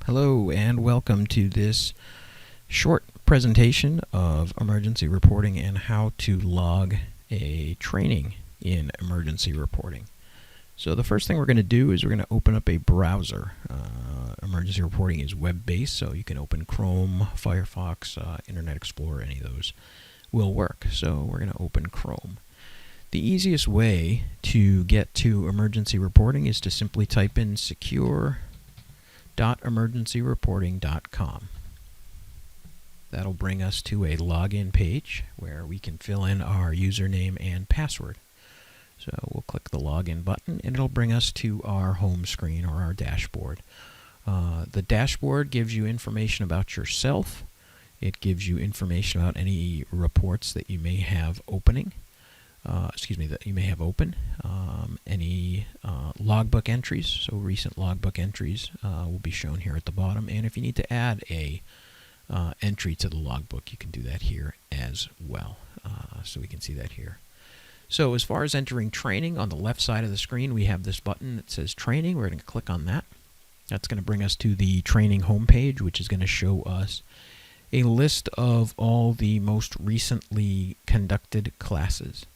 Hello and welcome to this short presentation of emergency reporting and how to log a training in emergency reporting. So the first thing we're going to do is we're going to open up a browser. Emergency reporting is web-based, so you can open Chrome, Firefox, Internet Explorer, any of those will work. So we're going to open Chrome. The easiest way to get to emergency reporting is to simply type in secure.emergencyreporting.com. That'll bring us to a login page where we can fill in our username and password. So we'll click the login button and it'll bring us to our home screen or our dashboard. The dashboard gives you information about yourself. It gives you information about any reports that you may have opening. That you may have open, any logbook entries, so recent logbook entries will be shown here at the bottom, and if you need to add a entry to the logbook, you can do that here as well. So we can see that here. So as far as entering training, on the left side of the screen we have this button that says training. We're going to click on that. That's going to bring us to the training homepage, which is going to show us a list of all the most recently conducted classes.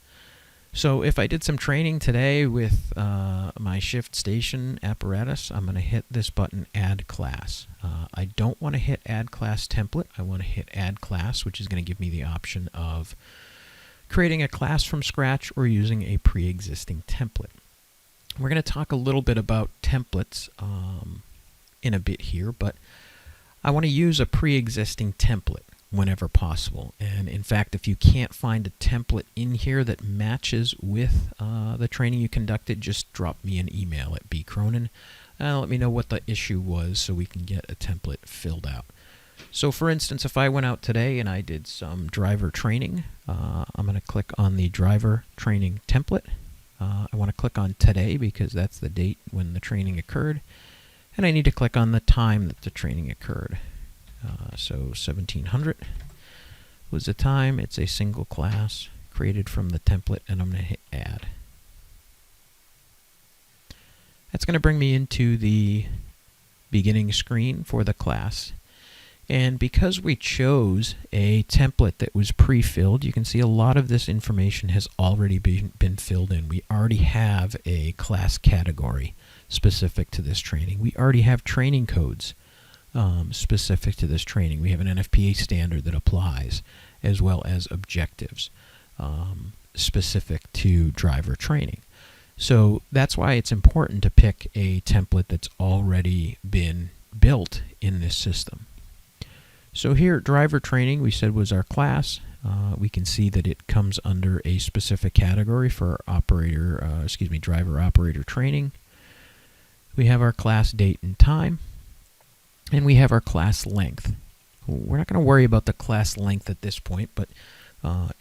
So if I did some training today with my shift station apparatus, I'm going to hit this button, Add Class. I don't want to hit Add Class Template. I want to hit Add Class, which is going to give me the option of creating a class from scratch or using a pre-existing template. We're going to talk a little bit about templates in a bit here, but I want to use a pre-existing template whenever possible. And in fact, if you can't find a template in here that matches with the training you conducted, just drop me an email at bcronin and let me know what the issue was so we can get a template filled out. So for instance, if I went out today and I did some driver training, I'm going to click on the driver training template. I want to click on today because that's the date when the training occurred, and I need to click on the time that the training occurred. So 1700 was the time. It's a single class created from the template, and I'm going to hit Add. That's going to bring me into the beginning screen for the class. And because we chose a template that was pre-filled, you can see a lot of this information has already been filled in. We already have a class category specific to this training. We already have training codes specific to this training. We have an NFPA standard that applies, as well as objectives specific to driver training. So that's why it's important to pick a template that's already been built in this system. So here, driver training, we said was our class. We can see that it comes under a specific category for driver operator training. We have our class date and time. And we have our class length. We're not going to worry about the class length at this point, but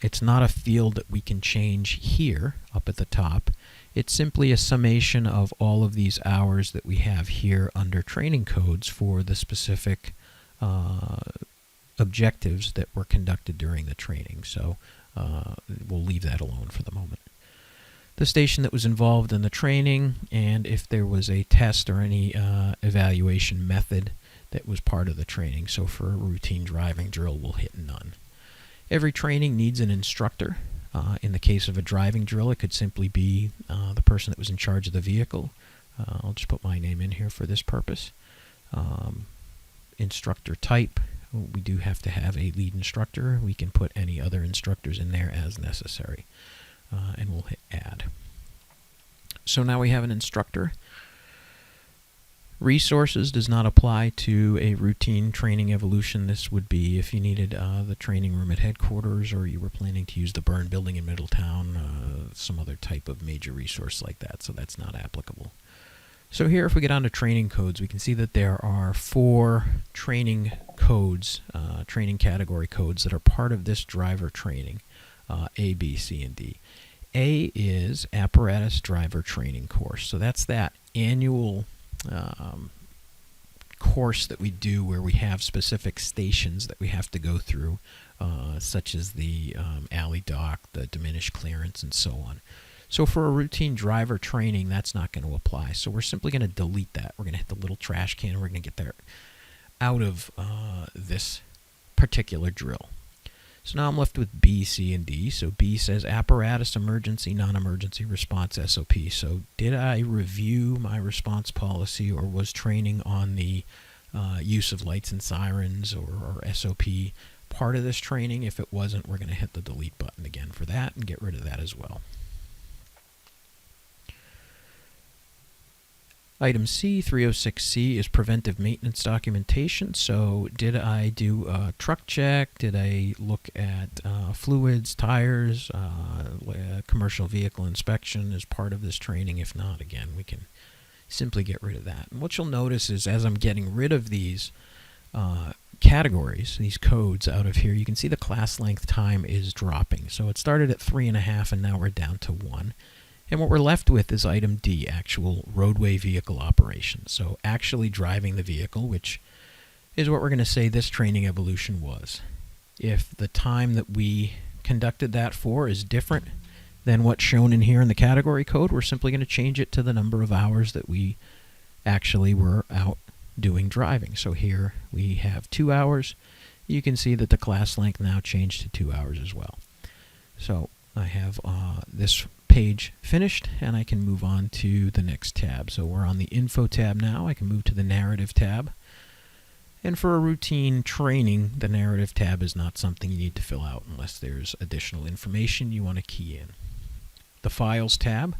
it's not a field that we can change here up at the top. It's simply a summation of all of these hours that we have here under training codes for the specific objectives that were conducted during the training. So we'll leave that alone for the moment. The station that was involved in the training, and if there was a test or any evaluation method that was part of the training. So for a routine driving drill, we'll hit none. Every training needs an instructor. In the case of a driving drill, it could simply be the person that was in charge of the vehicle. I'll just put my name in here for this purpose. Instructor type, we do have to have a lead instructor. We can put any other instructors in there as necessary. And we'll hit Add. So now we have an instructor. Resources does not apply to a routine training evolution. This would be if you needed the training room at headquarters, or you were planning to use the burn building in Middletown, some other type of major resource like that, so that's not applicable. So here, if we get onto training codes, we can see that there are 4 training codes, training category codes that are part of this driver training, A, B, C, and D. A is apparatus driver training course. So that's that annual course that we do where we have specific stations that we have to go through, such as the alley dock, the diminished clearance, and so on. So for a routine driver training, that's not going to apply. So we're simply going to delete that. We're going to hit the little trash can, and we're going to get there. out of this particular drill. So now I'm left with B, C, and D. So B says apparatus, emergency, non-emergency response, SOP. So did I review my response policy, or was training on the use of lights and sirens or SOP part of this training? If it wasn't, we're going to hit the delete button again for that and get rid of that as well. Item C, 306C, is preventive maintenance documentation. So did I do a truck check? Did I look at fluids, tires, commercial vehicle inspection as part of this training? If not, again, we can simply get rid of that. And what you'll notice is as I'm getting rid of these categories, these codes out of here, you can see the class length time is dropping. So it started at 3.5 and now we're down to 1. And what we're left with is item D, actual roadway vehicle operation. So actually driving the vehicle, which is what we're going to say this training evolution was. If the time that we conducted that for is different than what's shown in here in the category code, we're simply going to change it to the number of hours that we actually were out doing driving. So here we have 2 hours. You can see that the class length now changed to 2 hours as well. So I have this page finished, and I can move on to the next tab. So we're on the Info tab now. I can move to the Narrative tab. And for a routine training, the Narrative tab is not something you need to fill out unless there's additional information you want to key in. The Files tab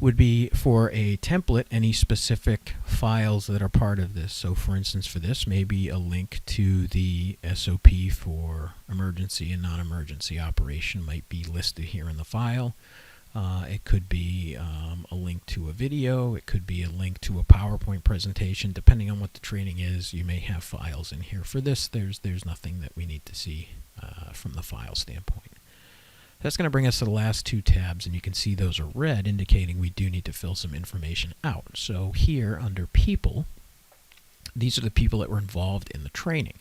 would be for a template, any specific files that are part of this. So for instance, for this, maybe a link to the SOP for emergency and non-emergency operation might be listed here in the file. It could be a link to a video. It could be a link to a PowerPoint presentation. Depending on what the training is, you may have files in here. For this, there's nothing that we need to see from the file standpoint. That's going to bring us to the last two tabs, and you can see those are red, indicating we do need to fill some information out. So here, under People, these are the people that were involved in the training.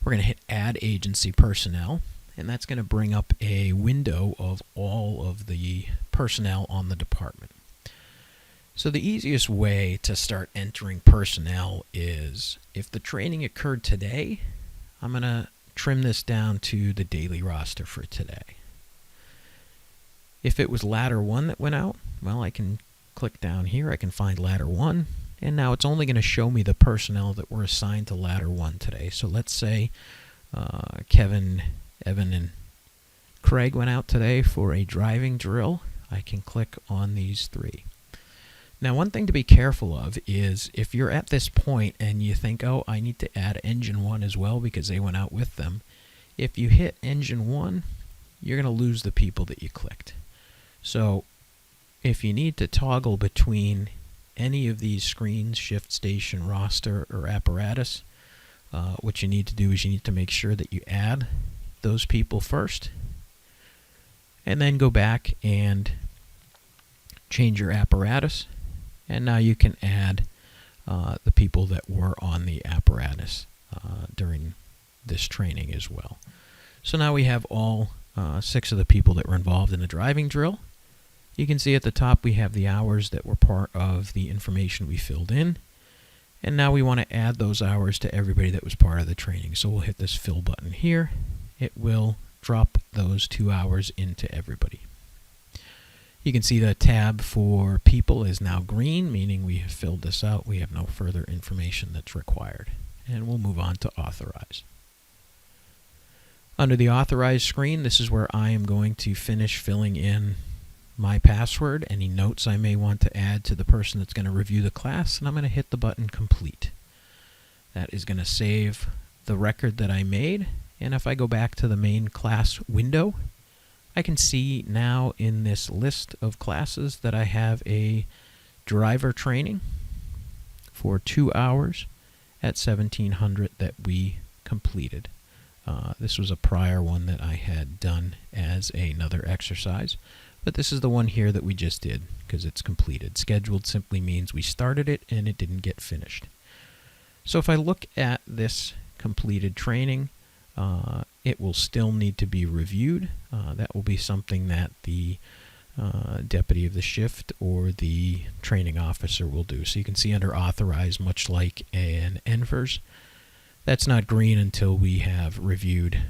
We're going to hit Add Agency Personnel, and that's going to bring up a window of all of the personnel on the department. So the easiest way to start entering personnel is, if the training occurred today, I'm going to trim this down to the daily roster for today. If it was ladder 1 that went out, well, I can click down here. I can find ladder 1, and now it's only going to show me the personnel that were assigned to ladder 1 today. So let's say Kevin, Evan, and Craig went out today for a driving drill. I can click on these 3. Now, one thing to be careful of is if you're at this point and you think, oh, I need to add engine 1 as well because they went out with them. If you hit engine 1, you're going to lose the people that you clicked. So if you need to toggle between any of these screens, shift, station, roster, or apparatus, what you need to do is you need to make sure that you add those people first, and then go back and change your apparatus, and now you can add the people that were on the apparatus during this training as well. So now we have all 6 of the people that were involved in the driving drill. You can see at the top we have the hours that were part of the information we filled in. And now we want to add those hours to everybody that was part of the training. So we'll hit this fill button here. It will drop those 2 hours into everybody. You can see the tab for people is now green, meaning we have filled this out. We have no further information that's required. And we'll move on to Authorize. Under the Authorize screen, this is where I am going to finish filling in my password, any notes I may want to add to the person that's going to review the class, and I'm going to hit the button Complete. That is going to save the record that I made, and if I go back to the main class window, I can see now in this list of classes that I have a driver training for 2 hours at 1700 that we completed. This was a prior one that I had done as another exercise, but this is the one here that we just did because it's completed. Scheduled simply means we started it and it didn't get finished. So if I look at this completed training, it will still need to be reviewed. That will be something that the deputy of the shift or the training officer will do. So you can see under Authorize, much like an NFIRS, that's not green until we have reviewed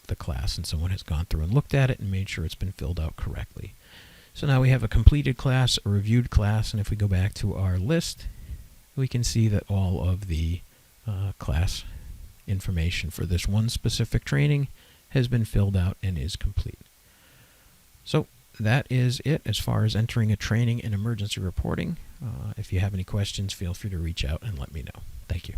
the class and someone has gone through and looked at it and made sure it's been filled out correctly. So now we have a completed class, a reviewed class, and if we go back to our list, we can see that all of the class information for this one specific training has been filled out and is complete. So that is it as far as entering a training in emergency reporting. If you have any questions, feel free to reach out and let me know. Thank you.